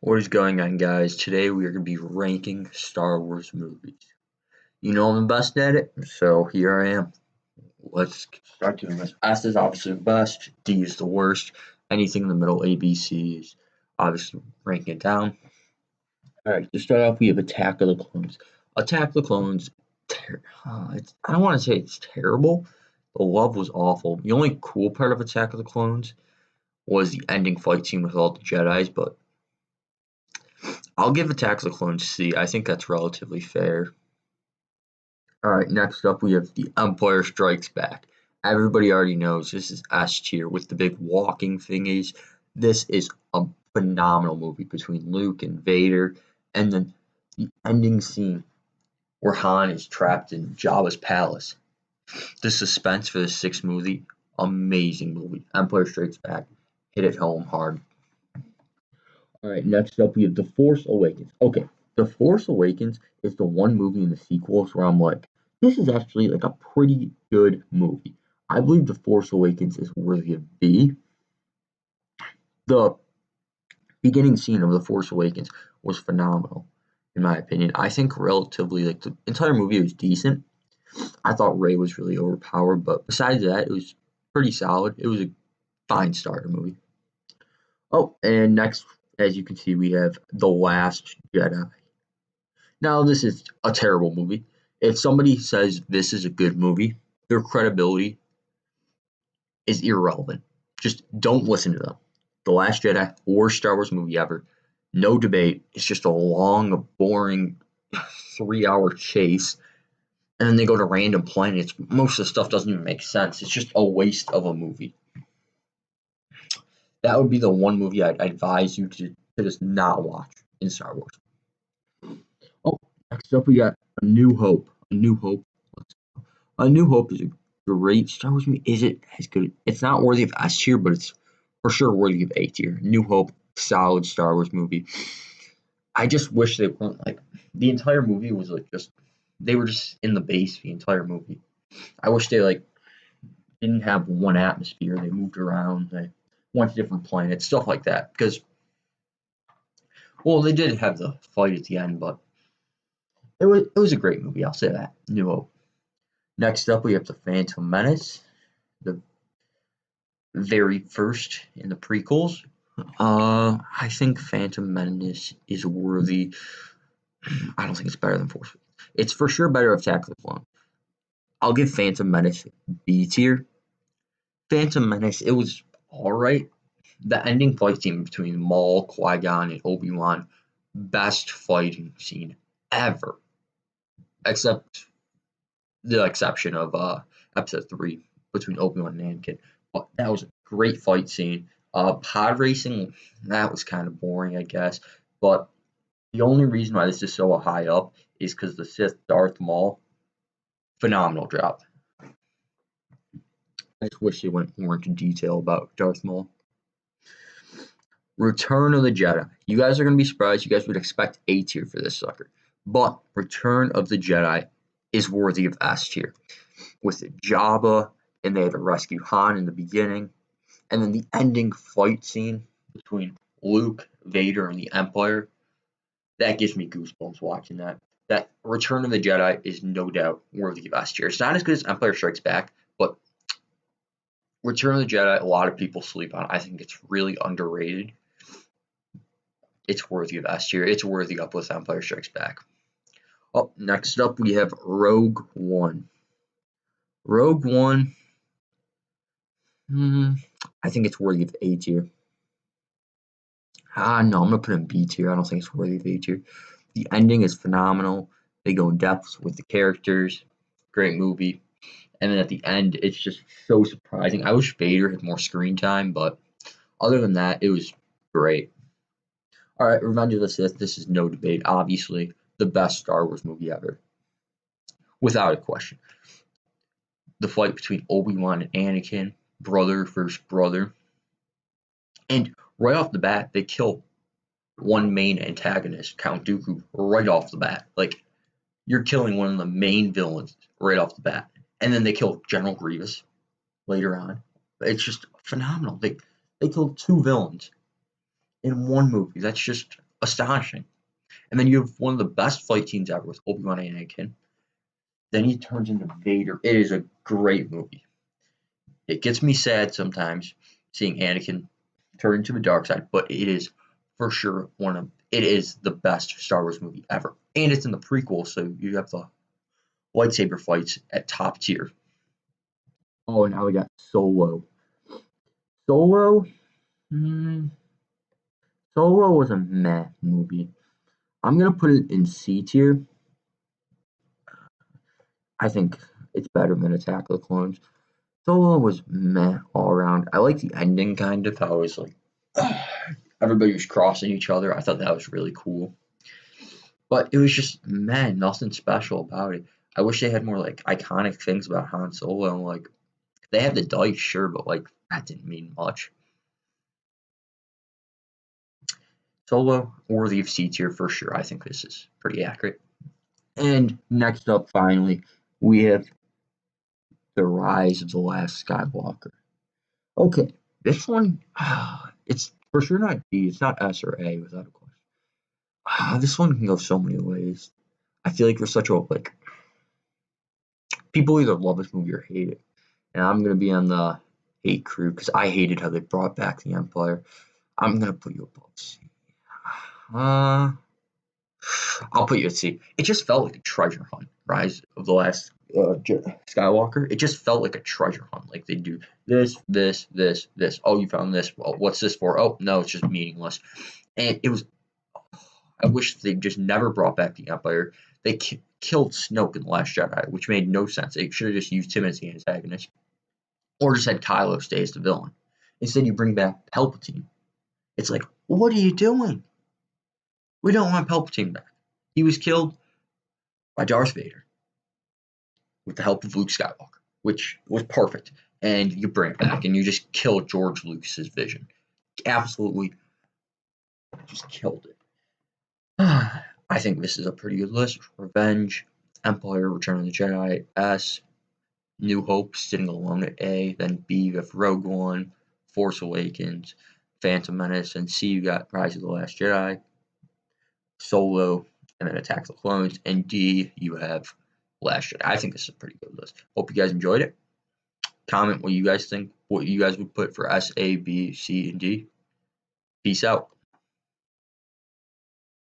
What is going on, guys? Today we are going to be ranking Star Wars movies. You know I'm the best at it, so here I am. Let's start doing this. S is obviously the best, D is the worst. Anything in the middle, A, B, C is obviously ranking it down. Alright, to start off, we have Attack of the Clones. Attack of the Clones, I don't want to say it's terrible. The love was awful. The only cool part of Attack of the Clones was the ending fight scene with all the Jedis, but I'll give Attack of the Clones C. I think that's relatively fair. Alright, next up we have The Empire Strikes Back. Everybody already knows this is S tier with the big walking thingies. This is a phenomenal movie between Luke and Vader, and then the ending scene where Han is trapped in Jabba's palace. The suspense for the sixth movie, amazing movie. Empire Strikes Back, hit it home hard. Alright, next up we have The Force Awakens. Okay, The Force Awakens is the one movie in the sequels where I'm like, this is actually like a pretty good movie. I believe The Force Awakens is worthy of B. The beginning scene of The Force Awakens was phenomenal, in my opinion. I think relatively, like, the entire movie was decent. I thought Rey was really overpowered, but besides that, it was pretty solid. It was a fine starter movie. Oh, and next, as you can see, we have The Last Jedi. Now, this is a terrible movie. If somebody says this is a good movie, their credibility is irrelevant. Just don't listen to them. The Last Jedi, worst Star Wars movie ever. No debate. It's just a long, boring 3-hour chase. And then they go to random planets. Most of the stuff doesn't even make sense. It's just a waste of a movie. That would be the one movie I'd advise you to just not watch in Star Wars. Oh, next up we got A New Hope. A New Hope. A New Hope is a great Star Wars movie. Is it as good? It's not worthy of S tier, but it's for sure worthy of A tier. New Hope, solid Star Wars movie. I just wish they weren't like the entire movie was like just they were just in the base the entire movie. I wish they like didn't have one atmosphere. They moved around. They went to different planets, stuff like that. Because well, they did have the fight at the end, but it was a great movie. I'll say that. New Hope. Next up, we have The Phantom Menace, the very first in the prequels. I think Phantom Menace is worthy. I don't think it's better than Force Awakens. It's for sure better than Attack of the Clones. I'll give Phantom Menace B tier. Phantom Menace, it was alright. The ending fight scene between Maul, Qui-Gon, and Obi-Wan, best fighting scene ever. Except the exception of episode 3 between Obi-Wan and Anakin. But that was a great fight scene. Pod racing, that was kind of boring, I guess. But the only reason why this is so high up is because the Sith Darth Maul, phenomenal job. I just wish they went more into detail about Darth Maul. Return of the Jedi. You guys are going to be surprised. You guys would expect A tier for this sucker. But Return of the Jedi is worthy of S tier. With Jabba, and they had to rescue Han in the beginning. And then the ending fight scene between Luke, Vader, and the Empire. That gives me goosebumps watching that. That Return of the Jedi is no doubt worthy of S tier. It's not as good as Empire Strikes Back, but Return of the Jedi, a lot of people sleep on. I think it's really underrated. It's worthy of S tier. It's worthy up with Empire Strikes Back. Oh, next up we have Rogue One. Rogue One, I think it's worthy of A tier. No, I'm gonna put it in B tier. I don't think it's worthy of A tier. The ending is phenomenal. They go in depth with the characters. Great movie. And then at the end, it's just so surprising. I wish Vader had more screen time, but other than that, it was great. All right, Revenge of the Sith. This is no debate. Obviously, the best Star Wars movie ever, without a question. The fight between Obi-Wan and Anakin, brother versus brother, and right off the bat, they kill one main antagonist, Count Dooku, right off the bat. Like, you're killing one of the main villains right off the bat, and then they kill General Grievous later on. It's just phenomenal. They killed two villains in one movie. That's just astonishing. And then you have one of the best fight scenes ever with Obi-Wan and Anakin. Then he turns into Vader. It is a great movie. It gets me sad sometimes seeing Anakin turn into the dark side, but it is for sure it is the best Star Wars movie ever. And it's in the prequel, so you have the lightsaber fights at top tier. Oh, now we got Solo. Solo, Solo was a meh movie. I'm gonna put it in C tier. I think it's better than Attack of the Clones. Solo was meh all around. I like the ending kind of how it was like everybody was crossing each other. I thought that was really cool. But it was just meh, nothing special about it. I wish they had more like iconic things about Han Solo. And, like they had the dice, sure, but like that didn't mean much. Solo worthy of C tier for sure. I think this is pretty accurate. And next up, finally, we have The Rise of the Last Skywalker. Okay, this one, it's for sure not B. It's not S or A without a question. This one can go so many ways. I feel like there's such a like people either love this movie or hate it, and I'm gonna be on the hate crew because I hated how they brought back the Empire. I'm gonna put you above C. I'll put you at C. It just felt like a treasure hunt. Rise of the Last Skywalker. It just felt like a treasure hunt. Like they do this, this, this, this. Oh, you found this. Well, what's this for? Oh, no, it's just meaningless. And it was. I wish they just never brought back the Empire. They killed Snoke in the Last Jedi, which made no sense. They should have just used him as the antagonist, or just had Kylo stay as the villain. Instead, you bring back Palpatine. It's like, what are you doing? We don't want Palpatine back. He was killed by Darth Vader with the help of Luke Skywalker, which was perfect. And you bring it back and you just kill George Lucas's vision. Absolutely just killed it. I think this is a pretty good list. Revenge, Empire, Return of the Jedi, S, New Hope sitting alone at A, then B you have Rogue One, Force Awakens, Phantom Menace, and C you got Rise of the Last Jedi, Solo, and then Attack of the Clones, and D you have Last Jedi. I think this is a pretty good list. Hope you guys enjoyed it. Comment what you guys think, what you guys would put for S, A, B, C, and D. Peace out.